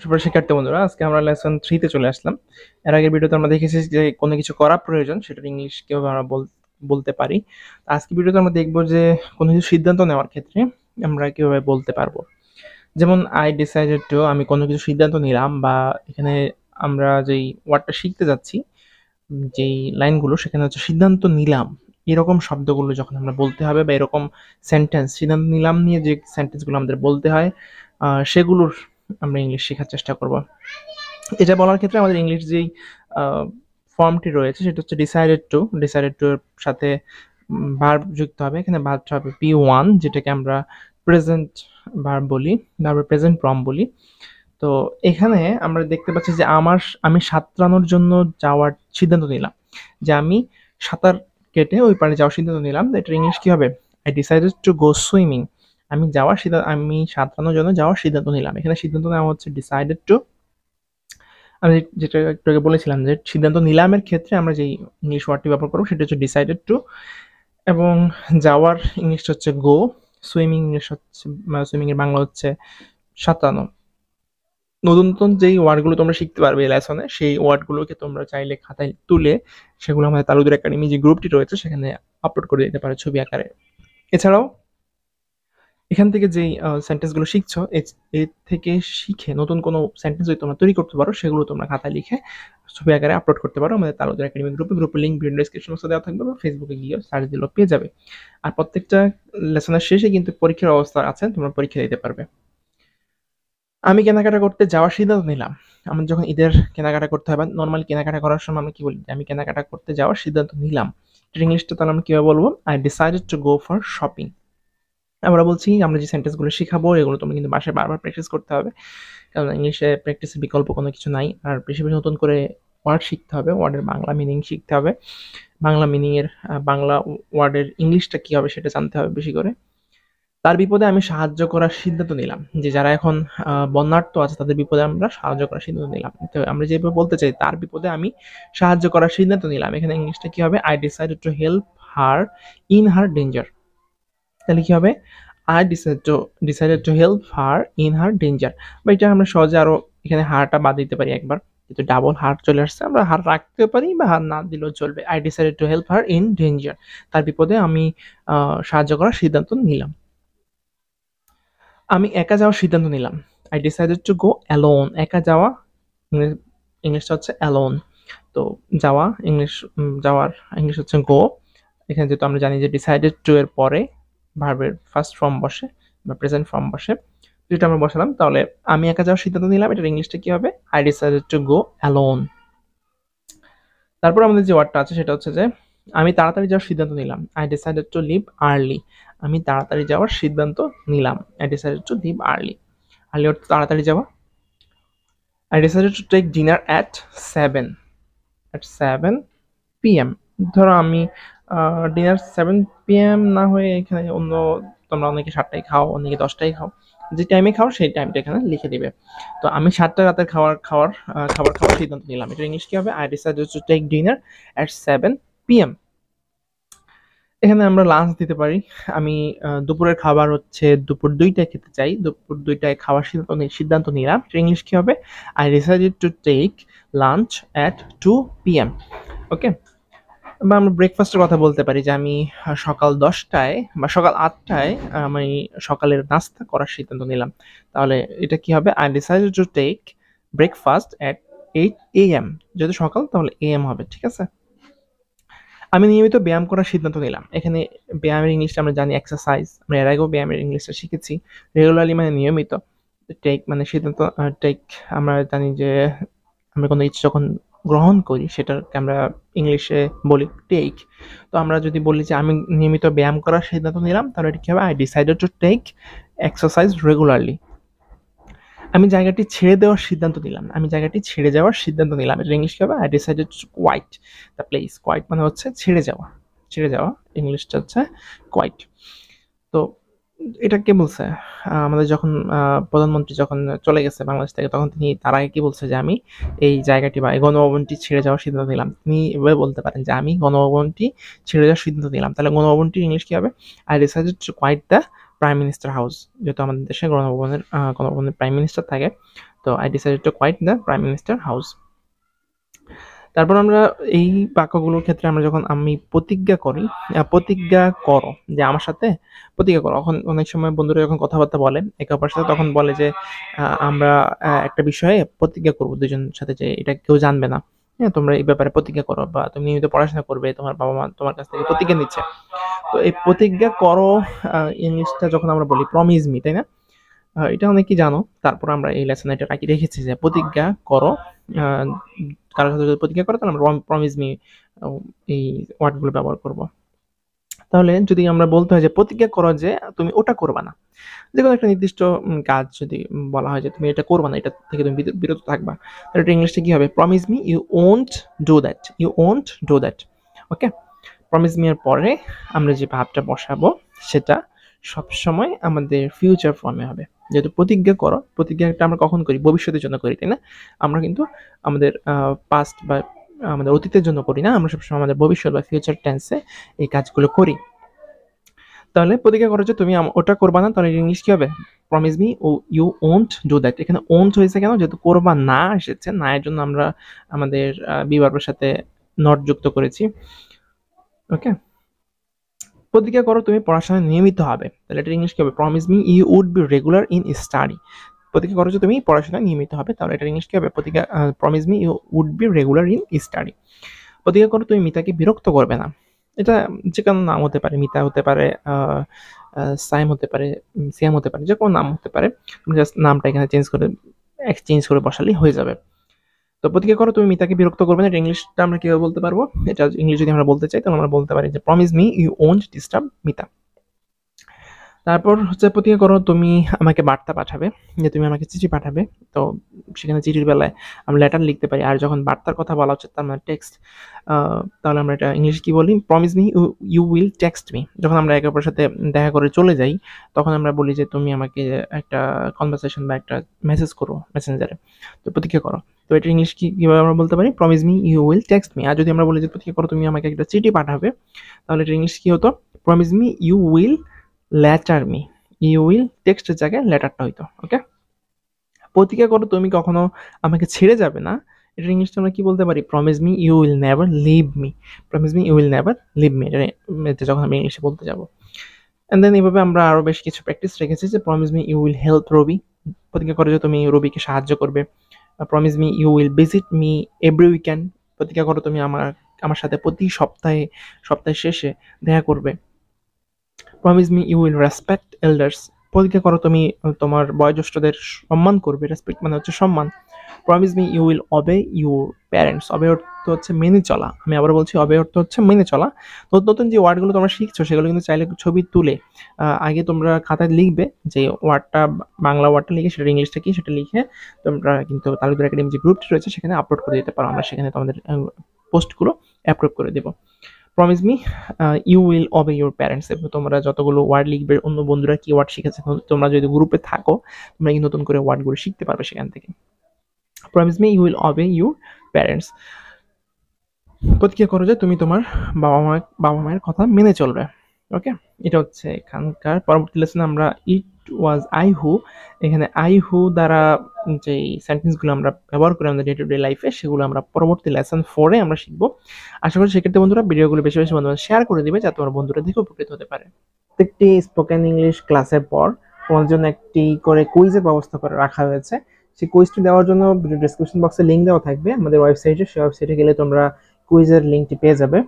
সুপ্রিয় শিক্ষার্থী বন্ধুরা, আজকে আমরা লেসন 3 তে চলে আসলাম। এর আগের ভিডিওতে আমরা দেখেছি যে কোনো কিছু করা প্রয়োজন সেটার ইংলিশ কিভাবে আমরা বলতে পারি। আজকে ভিডিওতে আমরা দেখব যে কোনো কিছু সিদ্ধান্ত নেওয়ার ক্ষেত্রে আমরা কিভাবে বলতে পারবো। যেমন আই ডিসাইডেড টু, আমি কোনো কিছু সিদ্ধান্ত নিলাম, বা এখানে আমরা যেই ওয়ার্ডটা শিখতে যাচ্ছি, যেই লাইনগুলো সেখানে হচ্ছে সিদ্ধান্ত নিলাম, এরকম শব্দগুলো যখন আমরা বলতে হবে, বা এরকম সেন্টেন্স সিদ্ধান্ত নিলাম নিয়ে যে সেন্টেন্সগুলো আমাদের বলতে হয় সেগুলোর আমরা ইংলিশ শেখার চেষ্টা করব। এটা বলার ক্ষেত্রে আমাদের ইংলিশ যেই ফর্মটি রয়েছে সেটা হচ্ছে ডিসাইডেড টু এর সাথে ভার্ব যুক্ত হবে। এখানে ভার্বটা হবে P1, যেটাকে আমরা প্রেজেন্ট ভার্ব বলি, ভার্বের প্রেজেন্ট ফর্ম বলি। তো এখানে আমরা দেখতে পাচ্ছি যে আমি সাঁতরানোর জন্য যাওয়ার সিদ্ধান্ত নিলাম, যে আমি সাঁতার কেটে ওই পাড়ে যাওয়ার সিদ্ধান্ত নিলাম। এটার ইংলিশ কি হবে? I decided to go swimming. আমি সাঁতরানোর জন্য যাওয়ার সিদ্ধান্ত নিলাম। এখানে সিদ্ধান্ত নেওয়া হচ্ছে ডিসাইডেড টু। আমি যেটা একটু আগে বলেছিলাম যে সিদ্ধান্ত নিলামের ক্ষেত্রে আমরা যেই ইংলিশ ওয়ার্ডটি ব্যবহার করবো সেটা হচ্ছে ডিসাইডেড টু, এবং যাওয়ার ইংলিশটা হচ্ছে গো, সুইমিং এর বাংলা হচ্ছে সাঁতরানো। নতুন নতুন যেই ওয়ার্ডগুলো তোমরা শিখতে পারবে এই লেসনে, সেই ওয়ার্ডগুলোকে তোমরা চাইলে খাতায় তুলে সেগুলো আমাদের তালুদের একাডেমি যে গ্রুপটি রয়েছে সেখানে আপলোড করে দিতে পারো ছবি আকারে। এছাড়াও এখান থেকে যেই সেন্টেন্সগুলো শিখছো, এর থেকে শিখে নতুন কোনো সেন্টেন্স যদি তোমরা তৈরি করতে পারো, সেগুলো তোমরা খাতায় লিখে ছবি আকারে আপলোড করতে পারো আমাদের তালুদের একাডেমি গ্রুপের লিঙ্ক ভিডিও ডেসক্রিপশন বক্সে দেওয়া থাকবে, বা ফেসবুকে গিয়ে সার্চ দিলেও পেয়ে যাবে। আর প্রত্যেকটা লেসনের শেষে কিন্তু পরীক্ষার অবস্থা আছে, তোমরা পরীক্ষা দিতে পারবে। আমি কেনাকাটা করতে যাওয়ার সিদ্ধান্ত নিলাম। আমার যখন ঈদের কেনাকাটা করতে হয় বা নর্মালি কেনাকাটা করার সময় আমি কি বলি? আমি কেনাকাটা করতে যাওয়ার সিদ্ধান্ত নিলাম। এটার ইংলিশটা তাহলে আমি কিভাবে বলবো? I decided to go for shopping. আমরা বলছি আমরা যে সেন্টেন্সগুলো শিখাবো এগুলো তুমি কিন্তু বাসায় বারবার প্র্যাকটিস করতে হবে, কারণ ইংলিশে প্র্যাকটিসের বিকল্প কোনো কিছু নাই। আর বেশি বেশি নতুন করে ওয়ার্ড শিখতে হবে, ওয়ার্ডের বাংলা মিনিং শিখতে হবে, বাংলা মিনিংয়ের বাংলা ওয়ার্ডের ইংলিশটা কী হবে সেটা জানতে হবে বেশি করে। তার বিপদে আমি সাহায্য করার সিদ্ধান্ত নিলাম, যে যারা এখন বন্যার্ত আছে তাদের বিপদে আমরা সাহায্য করার সিদ্ধান্ত নিলাম। তো আমরা যেভাবে বলতে চাই তার বিপদে আমি সাহায্য করার সিদ্ধান্ত নিলাম, এখানে ইংলিশটা কি হবে? I decided to help her in her danger. তাহলে কি হবে? I decided to help her in her danger. বা এটা আমরা সহজে আরো এখানে হারটা বাদ দিতে পারি একবার, কিন্তু ডাবল হার চলে আসছে, আমরা হার রাখতে পারি বা হার না দিলেও চলবে। I decided to help her in danger, তার বিপদে আমি সাহায্য করার সিদ্ধান্ত নিলাম। আমি একা যাওয়ার সিদ্ধান্ত নিলাম। I decided to go alone. একা যাওয়া ইংলিশটা হচ্ছে অ্যালোন। তো যাওয়ার ইংলিশ হচ্ছে গো। এখানে যেহেতু আমরা জানি যে ডিসাইডেড টু এর পরে ভার্বের ফার্স্ট ফর্ম বসে বা প্রেজেন্ট ফর্ম বসে, যেটা আমরা বসালাম, তাহলে আমি একা যাওয়ার সিদ্ধান্ত নিলাম, এটার ইংলিশটা কি হবে? I decided to go alone. তারপর আমাদের যে ওয়ার্ডটা আছে সেটা হচ্ছে যে আমি তাড়াতাড়ি যাওয়ার সিদ্ধান্ত নিলাম। I decided to leave early. আমি তাড়াতাড়ি যাওয়ার সিদ্ধান্ত নিলাম। I decided to leave early. Early অর্থ তাড়াতাড়ি যাওয়া। I decided to take dinner at 7 p.m. ধরো আমি ডিনার 7 p.m. না হয়ে এখানে অন্য, তোমরা অনেকে 7টায় খাও, অনেকে 10টায় খাও, যে টাইমে খাও সেই টাইমটা এখানে লিখে দিবে। তো আমি 7টা রাতের খাবার খাওয়ার সিদ্ধান্ত নিলাম। এটার ইংলিশ কি হবে? I decided to take dinner at 7 p.m. এখানে আমরা লাঞ্চ দিতে পারি। আমি দুপুরের খাবার হচ্ছে দুপুর 2টায় খেতে চাই, দুপুর 2টায় খাওয়ার সিদ্ধান্ত নিলাম। ইংলিশ কি হবে? I decided to take lunch at 2 p.m. Okay. বা আমরা ব্রেকফাস্টের কথা বলতে পারি, যে আমি সকাল 10টায় বা সকাল 8টায় আমি সকালের নাস্তা করার সিদ্ধান্ত নিলাম। তাহলে এটা কি হবে? I decided to take breakfast at 8 a.m. যেহেতু সকাল তাহলে am হবে, ঠিক আছে? আমি নিয়মিত ব্যায়াম করার সিদ্ধান্ত নিলাম। এখানে ব্যায়ামের ইংলিশটা আমরা জানি এক্সারসাইজ, আমরা এর আগেও ব্যায়ামের ইংলিশটা শিখেছি। রেগুলারলি মানে নিয়মিত, টেক মানে সিদ্ধান্ত, টেক আমরা জানি যে আমরা কোনো কিছু যখন গ্রহণ করি সেটাকে আমরা ইংলিশে বলি টেক। তো আমরা যদি বলি যে আমি নিয়মিত ব্যায়াম করার সিদ্ধান্ত নিলাম, তাহলে এটা কি হবে? I decided to take exercise regularly. আমি জায়গাটি ছেড়ে যাওয়ার সিদ্ধান্ত নিলাম। এটার ইংলিশ কি হবে? I decided to quite the place. Quite মানে হচ্ছে ছেড়ে যাওয়া, ইংলিশটা হচ্ছে কোয়াইট। তো এটা কে বলছে? আমাদের যখন প্রধানমন্ত্রী যখন চলে গেছে বাংলাদেশ থেকে, তখন তার আগে কি বলছে? যে আমি এই জায়গাটি বা এই গণভবনটি ছেড়ে যাওয়ার সিদ্ধান্ত নিলাম। তিনি এভাবে বলতে পারেন যে আমি গণভবনটি ছেড়ে যাওয়ার সিদ্ধান্ত নিলাম। তাহলে গণভবনটির ইংলিশ কি হবে? I decided to quite the prime minister house. যেহেতু আমাদের দেশে গণভবনের প্রাইম মিনিস্টার থাকে, তো I decided to quite the prime minister house. তারপর আমরা এই বাক্যগুলোর ক্ষেত্রে আমরা যখন আমি প্রতিজ্ঞা করি, প্রতিজ্ঞা করো, যে আমার সাথে প্রতিজ্ঞা করো। এখন অনেক সময় বন্ধুরা যখন কথাবার্তা বলে একে অপরের সাথে, তখন বলে যে আমরা একটা বিষয়ে প্রতিজ্ঞা করবো দুজনের সাথে, যে এটা কেউ জানবে না। হ্যাঁ, তোমরা এই ব্যাপারে প্রতিজ্ঞা করো, বা তুমি নিয়মিত পড়াশোনা করবে, তোমার বাবা মা তোমার কাছ থেকে প্রতিজ্ঞা নিচ্ছে। তো এই প্রতিজ্ঞা করো ইংলিশটা যখন আমরা বলি প্রমিস মি, তাই না? এটা অনেকেই জানো। তারপর আমরা এই লেসনে এটা রেখেছি যে প্রতিজ্ঞা করো। আহ, কারোর সাথে যদি প্রতিজ্ঞা করো তাহলে আমরা প্রমিস মি এই ওয়ার্ডগুলো ব্যবহার করব। তাহলে যদি আমরা বলতে হয় যে প্রতিজ্ঞা করো যে তুমি ওটা করবা না, যে কোনো একটা নির্দিষ্ট কাজ যদি বলা হয় যে তুমি এটা করবা না, এটা থেকে তুমি বিরত থাকবা, তাহলে এটা ইংলিশে কি হবে? Promise me you won't do that, you won't do that. Okay, promise me এর পরে আমরা যে ভাবটা বসাবো সেটা সবসময় আমাদের ফিউচার ফর্মে হবে। যেহেতু প্রতিজ্ঞা করো, প্রতিজ্ঞাটা আমরা কখন করি? ভবিষ্যতের জন্য করি, তাই না? আমরা কিন্তু আমাদের পাস্ট বা আমাদের অতীতের জন্য করি না, আমরা সবসময় আমাদের ভবিষ্যৎ বা ফিউচার টেন্সে এই কাজগুলো করি। তাহলে প্রতিজ্ঞা করো যে তুমি ওটা করবা না, তাহলে ইংলিশ কি হবে? Promise me you won't do that. এখানে ওন্ট হয়েছে কেন? যেহেতু করবা না এসেছে, না এর জন্য আমরা আমাদের বিভার্বের সাথে নট যুক্ত করেছি। ওকে, প্রতিজ্ঞা করো তুমি পড়াশোনায় নিয়মিত হবে, তাহলে এটা ইংলিশ কি হবে? Promise me you would be regular in study. প্রতিজ্ঞা করো যে তুমি পড়াশোনায় নিয়মিত হবে, তাহলে এটা ইংলিশ কি হবে? Promise me you would be regular in study. প্রতিজ্ঞা করো তুমি মিতাকে বিরক্ত করবে না। এটা যে কোনো নাম হতে পারে, মিতা হতে পারে, সাইম হতে পারে, সিয়াম হতে পারে, যে কোনো নাম হতে পারে। তুমি জাস্ট নামটা এখানে চেঞ্জ করে বসালেই হয়ে যাবে। তো প্রতিজ্ঞা করো তুমি মিতাকে বিরক্ত করবে না, এটা ইংলিশটা আমরা কিভাবে বলতে পারবো? এটা ইংলিশ যদি আমরা বলতে চাই তাহলে আমরা বলতে পারি যে promise me you won't disturb Mita. তারপর হচ্ছে প্রতিজ্ঞা করো তুমি আমাকে বার্তা পাঠাবে, যে তুমি আমাকে চিঠি পাঠাবে। তো সেখানে চিঠির বেলায় আমরা লেটার লিখতে পারি, আর যখন বার্তার কথা বলা হচ্ছে তার মানে টেক্সট, তাহলে আমরা এটা ইংলিশ কি বলি? Promise me you will text me. যখন আমরা একে অপরের সাথে দেখা করে চলে যাই, তখন আমরা বলি যে তুমি আমাকে একটা কনভারসেশন বা একটা মেসেজ করো মেসেঞ্জারে। তো প্রতিজ্ঞা করো, তো এটা ইংলিশ কিভাবে আমরা বলতে পারি? Promise me you will text me. আর যদি আমরা বলি যে প্রতিজ্ঞা করো তুমি আমাকে একটা চিঠি পাঠাবে, তাহলে এটা ইংলিশ কি হতো? Promise me you will letter me. You will টেক্সটের জায়গায় লেটারটা হইতো। ওকে, প্রতিজ্ঞা করো তুমি কখনো আমাকে ছেড়ে যাবে না, এটা ইংলিশটা আমরা কি বলতে পারি? Promise me you will never leave me. Promise me you will never leave me, এটা যখন আমি ইংলিশে বলতে যাবো। এন্ড দেন এইভাবে আমরা আরো বেশ কিছু প্র্যাকটিস রেখেছি, যে promise me you will help Rabi. প্রতিজ্ঞা করো যে তুমি রবিকে সাহায্য করবে। Promise me you will visit me every weekend. প্রতিজ্ঞা করো তুমি আমার সাথে প্রতি সপ্তাহের শেষে দেখা করবে। Promise me you will respect elders. প্রতিজ্ঞা করো তুমি তোমার বয়োজ্যেষ্ঠদের সম্মান করবে। রেসপেক্ট মানে হচ্ছে সম্মান। Promise me you will obey your parents. Obey অর্থ হচ্ছে মেনে চলা। আমি আবার বলছি, অবে অর্থ হচ্ছে মেনে চলা। নতুন নতুন যে ওয়ার্ডগুলো তোমরা শিখছো সেগুলো কিন্তু চাইলে ছবি তুলে আগে তোমরা খাতায় লিখবে, যে ওয়ার্ডটা বাংলা ওয়ার্ডটা লিখে সেটা ইংলিশটা কি সেটা লিখে তোমরা কিন্তু তালুকদার একাডেমি যে গ্রুপটি রয়েছে সেখানে আপলোড করে দিতে পারো। আমরা সেখানে তোমাদের পোস্টগুলো অ্যাপ্রুভ করে দেবো। Promise me you will obey your parents. এবং তোমরা যতগুলো ওয়ার্ড লিখবে, অন্য বন্ধুরা কি ওয়ার্ড শিখেছে, তোমরা যদি গ্রুপে থাকো তোমরা কি নতুন করে ওয়ার্ডগুলো শিখতে পারবে সেখান থেকে। Promise me you will obey your parents. প্রতিজ্ঞা করো যে তুমি তোমার বাবা মায়ের কথা মেনে চলবে। ওকে, এটা হচ্ছে এখানকার। পরবর্তী লেসনে আমরা ইট ওয়াজ আই হু, এখানে আই হু দ্বারা যে সেন্টেন্সগুলো আমরা ব্যবহার করি আমাদের ডে টু ডে লাইফে, সেগুলো আমরা পরবর্তী লেসন 4 এ আমরা শিখবো। আশা করি সেক্ষেত্রে বন্ধুরা ভিডিওগুলো বেশি বেশি বন্ধুরা শেয়ার করে দিবে, যাতে তোমার বন্ধুরা দেখে উপকৃত হতে পারে। প্রত্যেকটি স্পোকেন ইংলিশ ক্লাসের পর তোমাদের জন্য একটি করে কুইজের ব্যবস্থা করে রাখা হয়েছে। সেই কুইজটি দেওয়ার জন্য ভিডিও ডেসক্রিপশন বক্সে লিঙ্ক দেওয়া থাকবে আমাদের ওয়েবসাইটে। সেই ওয়েবসাইটে গেলে তোমরা কুইজের লিঙ্কটি পেয়ে যাবে।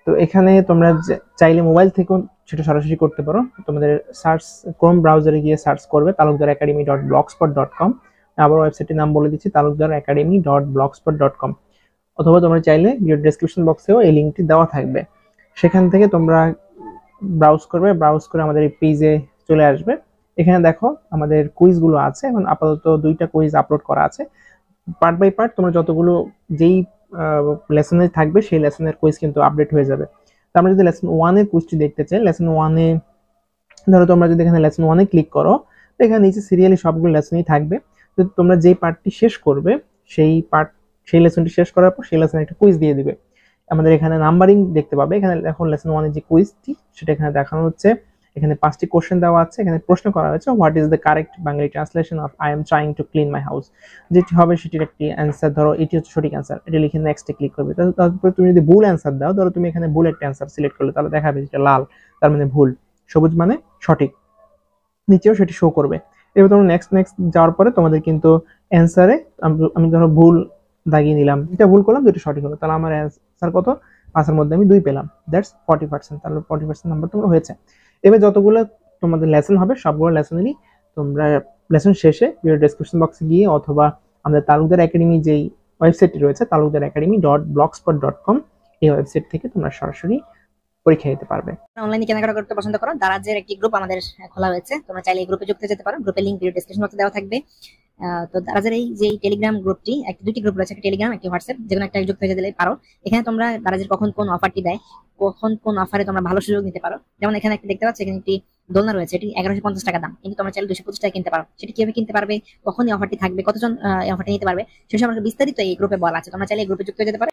তো এখানে তোমরা চাইলে মোবাইল থেকেও সেটা সরাসরি করতে পারো। তোমাদের ক্রোম ব্রাউজারে গিয়ে সার্চ করবে talukdaracademy.blogspot.com। আবার ওয়েবসাইটের নাম বলে দিচ্ছি, talukdaracademy.blogspot.com। অথবা তোমরা চাইলে ভিডিও ডেসক্রিপশন বক্সেও এই লিঙ্কটি দেওয়া থাকবে, সেখান থেকে তোমরা ব্রাউজ করে আমাদের এই পেজে চলে আসবে। এখানে দেখো আমাদের কুইজগুলো আছে। এখন আপাতত 2টা কুইজ আপলোড করা আছে। পার্ট বাই পার্ট তোমরা যতগুলো যেই লেসনে থাকবে সেই লেসনের কুইজ কিন্তু আপডেট হয়ে যাবে। তো আমরা যদি লেসন 1 এর কুইজটি দেখতে চাই, লেসন 1 এ ধরো তোমরা যদি এখানে লেসন 1 এ ক্লিক করো, তো এখানে নিচে সিরিয়ালি সবগুলো লেসনই থাকবে। তো তোমরা যেই পার্টটি শেষ করবে সেই লেসনটি শেষ করার পর সেই লেসনে একটা কুইজ দিয়ে দিবে। আমাদের এখানে নাম্বারিং দেখতে পাবে। এখানে এখন লেসন 1 এর যে কুইজটি সেটা এখানে দেখানো হচ্ছে। এখানে 5টি কোশ্চেন দেওয়া আছে, এখানে প্রশ্ন করা হয়েছে what is the correct Bengali translation of I am trying to clean my house. যেটি হবে সেটির একটি অ্যান্সার, ধরো এটি হচ্ছে সঠিক অ্যান্সার, এটা লিখে নেক্সটে ক্লিক করবে। তারপরে তুমি যদি ভুল অ্যান্সার দাও, ধরো তুমি এখানে ভুল একটা অ্যান্সার সিলেক্ট করলে, তাহলে দেখাবে যেটা লাল তার মানে ভুল, সবুজ মানে সঠিক, নিচেও সেটি শো করবে। এবার তোমরা নেক্সট নেক্সট যাওয়ার পরে তোমাদের কিন্তু অ্যান্সারে আমি ধরো ভুল দাগিয়ে নিলাম, এটা ভুল করলাম, দুটো সঠিক হলো, তাহলে আমার অ্যান্সার কত, 5 এর মধ্যে আমি 2 পেলাম, দ্যাটস 40%, তাহলে 40% নাম্বার তোমার হয়েছে। এবার যতগুলো তোমাদের লেসন হবে সবগুলো লেসনেরই তোমরা লেসন শেষে ভিডিও ডেসক্রিপশন বক্সে গিয়ে অথবা আমাদের তালুকদার একাডেমি যেই ওয়েবসাইটটি রয়েছে talukdaracademy.blogspot.com, এই ওয়েবসাইট থেকে তোমরা সরাসরি পরীক্ষা দিতে পারবে। অনলাইনে কেনাকাটা করতে পছন্দ করো, দারাজের একটি গ্রুপ আমাদের খোলা হয়েছে, তোমরা চাইলে এই গ্রুপে যুক্ত হতে পারো। গ্রুপের লিংক ভিডিও ডেসক্রিপশন বক্সে দেওয়া থাকবে। তো দারাজের এই যে টেলিগ্রাম গ্রুপটি, দুটি গ্রুপ রয়েছে, একটা টেলিগ্রাম একটি হোয়াটসঅ্যাপ, যেকোনো একটা যুক্ত হয়ে দিলে পারো। এখানে তোমরা দারাজের কখন কোন অফারটি দেয়, কখন কোন অফারে তোমরা ভালো সুযোগ নিতে পারো। যেমন এখানে একটা দেখতে পাচ্ছ, এখানে একটি দোলনা রয়েছে, এটি 1150 টাকা দাম, কিন্তু তোমরা চাইলে 225 টাকা কিনতে পারো। সেটি কিভাবে কিনতে পারবে, কখন এই অফারটি থাকবে, কতজন এই অফারটি নিতে পারবে, সেসব বিস্তারিত এই গ্রুপে বলা আছে। তোমরা চাইলে এই গ্রুপে যুক্ত হতে পারো।